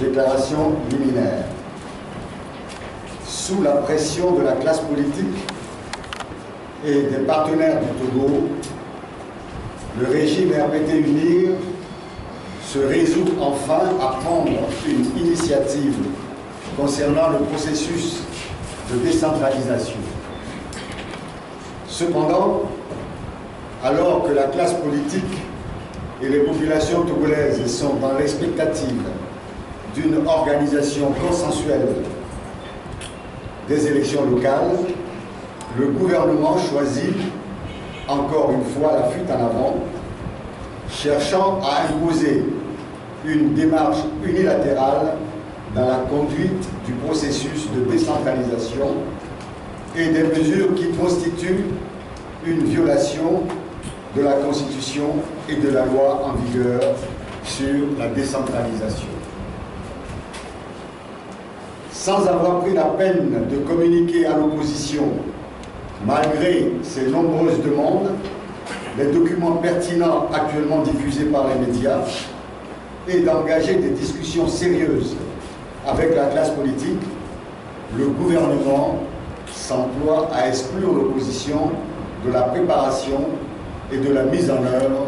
Déclaration liminaire. Sous la pression de la classe politique et des partenaires du Togo, le régime RPT UNIR se résout enfin à prendre une initiative concernant le processus de décentralisation. Cependant, alors que la classe politique et les populations togolaises sont dans l'expectative d'une organisation consensuelle des élections locales, le gouvernement choisit encore une fois la fuite en avant, cherchant à imposer une démarche unilatérale dans la conduite du processus de décentralisation et des mesures qui constituent une violation de la Constitution et de la loi en vigueur sur la décentralisation. Sans avoir pris la peine de communiquer à l'opposition, malgré ses nombreuses demandes, les documents pertinents actuellement diffusés par les médias et d'engager des discussions sérieuses avec la classe politique, le gouvernement s'emploie à exclure l'opposition de la préparation et de la mise en œuvre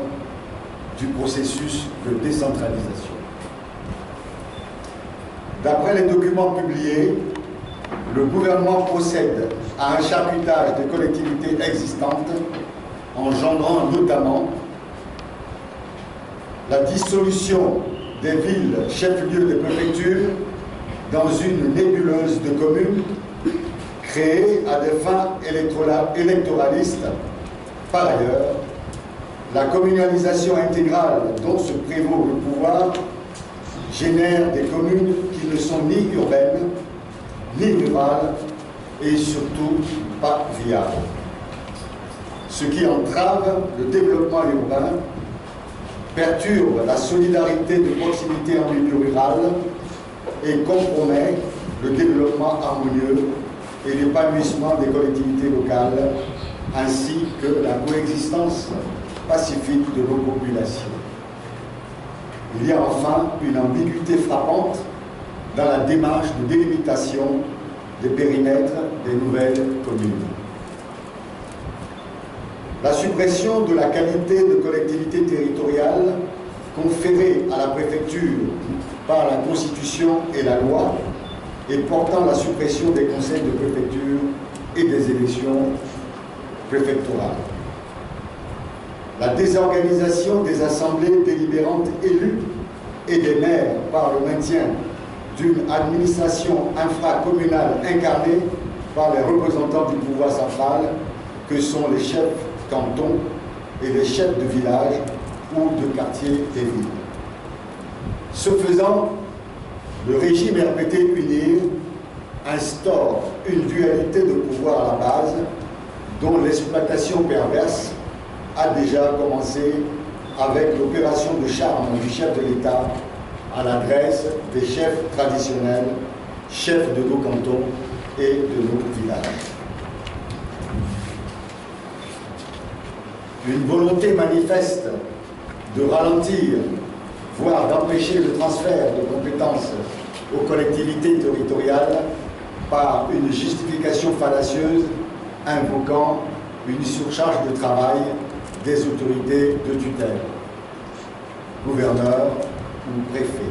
du processus de décentralisation. D'après les documents publiés, le gouvernement procède à un chapitrage des collectivités existantes, engendrant notamment la dissolution des villes chefs-lieux des préfectures dans une nébuleuse de communes créées à des fins électoralistes. Par ailleurs, la communalisation intégrale dont se prévaut le pouvoir génère des communes qui ne sont ni urbaines, ni rurales, et surtout pas viables. Ce qui entrave le développement urbain, perturbe la solidarité de proximité en milieu rural et compromet le développement harmonieux et l'épanouissement des collectivités locales, ainsi que la coexistence pacifique de nos populations. Il y a enfin une ambiguïté frappante dans la démarche de délimitation des périmètres des nouvelles communes. La suppression de la qualité de collectivité territoriale conférée à la préfecture par la Constitution et la loi et portant la suppression des conseils de préfecture et des élections préfectorales. La désorganisation des assemblées délibérantes élues et des maires par le maintien d'une administration infracommunale incarnée par les représentants du pouvoir central que sont les chefs cantons et les chefs de village ou de quartier des villes. Ce faisant, le régime RPT UNIR instaure une dualité de pouvoir à la base dont l'exploitation perverse a déjà commencé avec l'opération de charme du chef de l'État à l'adresse des chefs traditionnels, chefs de nos cantons et de nos villages. Une volonté manifeste de ralentir, voire d'empêcher le transfert de compétences aux collectivités territoriales par une justification fallacieuse invoquant une surcharge de travail des autorités de tutelle, gouverneur ou préfet.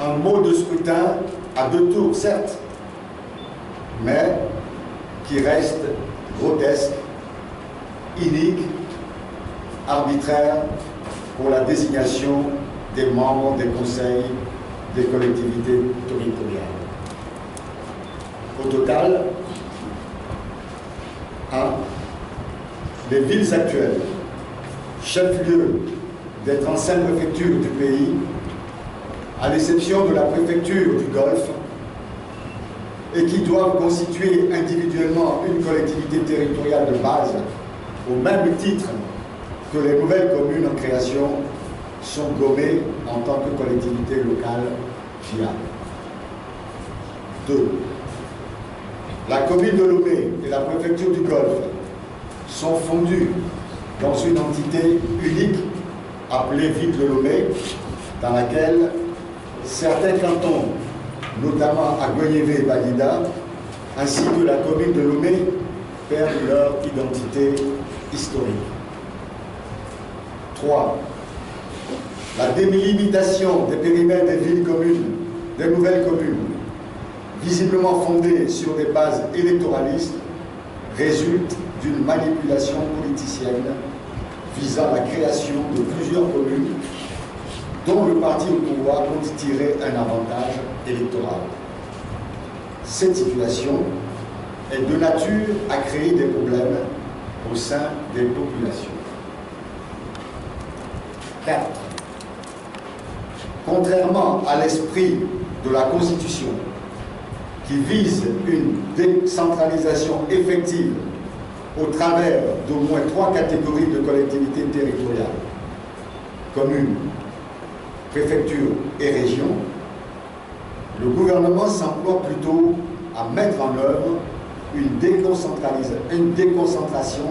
Un mode de scrutin à 2 tours, certes, mais qui reste grotesque, inique, arbitraire pour la désignation des membres des conseils des collectivités territoriales. Au total, 1. Les villes actuelles, chef-lieu des 35 préfectures du pays, à l'exception de la préfecture du Golfe, et qui doivent constituer individuellement une collectivité territoriale de base, au même titre que les nouvelles communes en création, sont gommées en tant que collectivité locale viable. 2. La commune de Lomé et la préfecture du Golfe sont fondues dans une entité unique appelée ville de Lomé, dans laquelle certains cantons, notamment à Guayévé et Balida, ainsi que la commune de Lomé, perdent leur identité historique. 3. La délimitation des périmètres des villes communes, des nouvelles communes, visiblement fondées sur des bases électoralistes, résulte d'une manipulation politicienne visant la création de plusieurs communes dont le parti au pouvoir compte tirer un avantage électoral. Cette situation est de nature à créer des problèmes au sein des populations. 4. Contrairement à l'esprit de la Constitution, qui vise une décentralisation effective au travers d'au moins 3 catégories de collectivités territoriales, communes, préfectures et régions, le gouvernement s'emploie plutôt à mettre en œuvre une déconcentration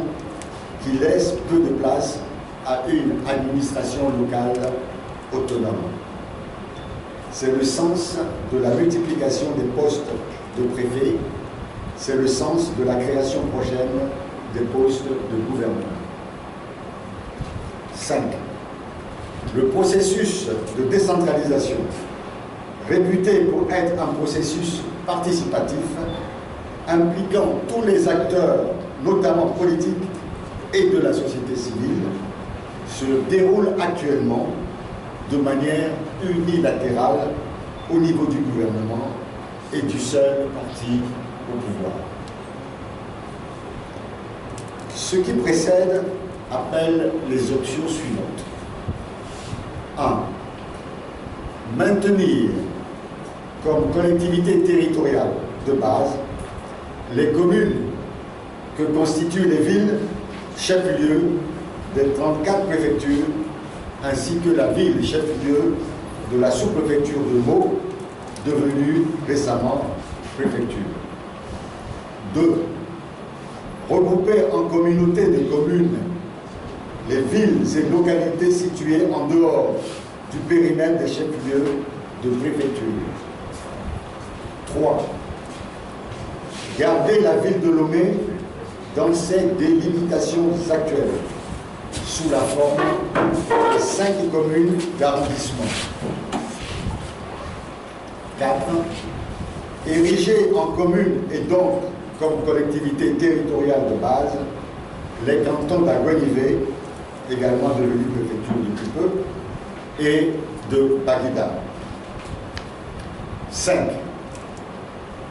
qui laisse peu de place à une administration locale autonome. C'est le sens de la multiplication des postes de préfet, c'est le sens de la création prochaine des postes de gouverneur. 5. Le processus de décentralisation, réputé pour être un processus participatif, impliquant tous les acteurs, notamment politiques et de la société civile, se déroule actuellement de manière unilatérale au niveau du gouvernement et du seul parti au pouvoir. Ce qui précède appelle les options suivantes. 1. Maintenir comme collectivité territoriale de base les communes que constituent les villes chefs-lieux des 34 préfectures ainsi que la ville chef-lieu de la sous-préfecture de Meaux, devenue récemment préfecture. 2. Regrouper en communauté de communes les villes et localités situées en dehors du périmètre des chefs-lieux de préfecture. 3. Garder la ville de Lomé dans ses délimitations actuelles, sous la forme de 5 communes d'arrondissement. 4. Ériger en commune et donc comme collectivité territoriale de base les cantons d'Aguanivé, également devenu préfecture depuis peu, et de Baguida. 5.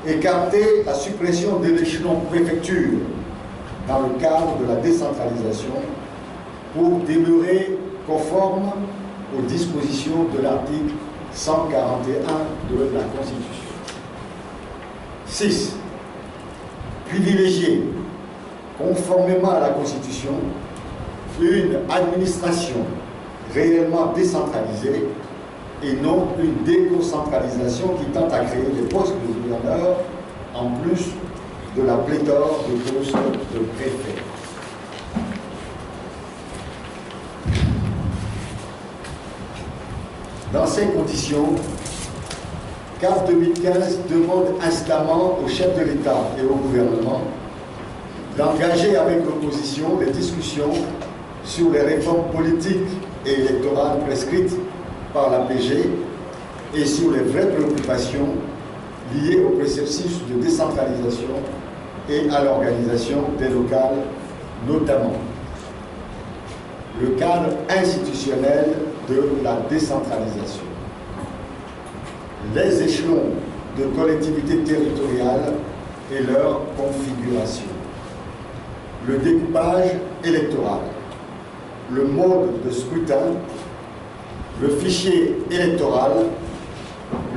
Écarter la suppression de l'échelon préfecture dans le cadre de la décentralisation pour demeurer conforme aux dispositions de l'article 141 de la Constitution. 6. Privilégier, conformément à la Constitution, une administration réellement décentralisée et non une déconcentralisation qui tente à créer des postes de gouverneurs en plus de la pléthore de postes de préfet. Dans ces conditions, CAP 2015 demande instamment au chef de l'État et au gouvernement d'engager avec l'opposition les discussions sur les réformes politiques et électorales prescrites par la PG et sur les vraies préoccupations liées au processus de décentralisation et à l'organisation des locales, notamment le cadre institutionnel de la décentralisation, les échelons de collectivités territoriales et leur configuration, le découpage électoral, le mode de scrutin, le fichier électoral,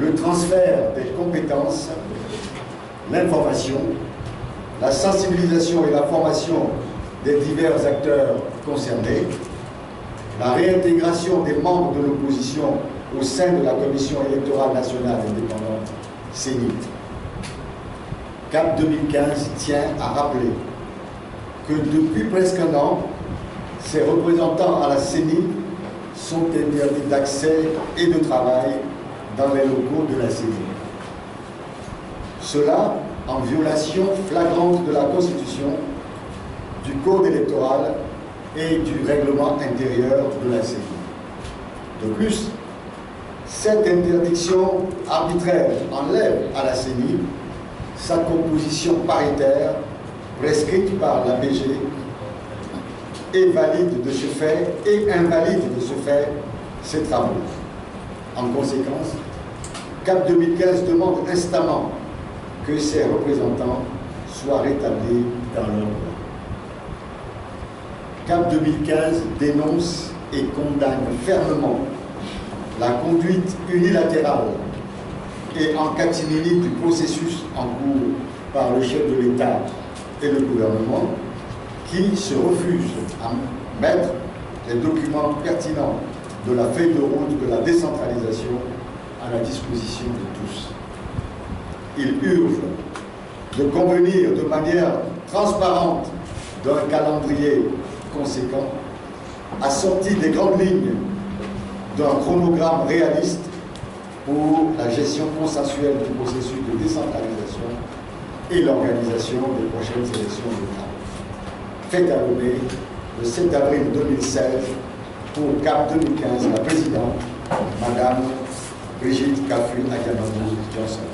le transfert des compétences, l'information, la sensibilisation et la formation des divers acteurs concernés, la réintégration des membres de l'opposition au sein de la Commission électorale nationale indépendante, CENI. CAP 2015 tient à rappeler que depuis presque un an, ces représentants à la CENI sont interdits d'accès et de travail dans les locaux de la CENI. Cela en violation flagrante de la Constitution, du Code électoral et du règlement intérieur de la CENI. De plus, cette interdiction arbitraire enlève à la CENI sa composition paritaire prescrite par la BG et valide de ce fait et invalide de ce fait ses travaux. En conséquence, CAP 2015 demande instamment que ses représentants soient rétablis dans leur droit. CAP 2015 dénonce et condamne fermement la conduite unilatérale et en catimini du processus en cours par le chef de l'État et le gouvernement qui se refusent à mettre les documents pertinents de la feuille de route de la décentralisation à la disposition de tous. Il urge de convenir de manière transparente d'un calendrier conséquent, assorti des grandes lignes d'un chronogramme réaliste pour la gestion consensuelle du processus de décentralisation et l'organisation des prochaines élections locales. Fait à Lomé le 7 avril 2016 pour CAP 2015, la présidente, Madame Brigitte Kafui Adjamandou Johnson.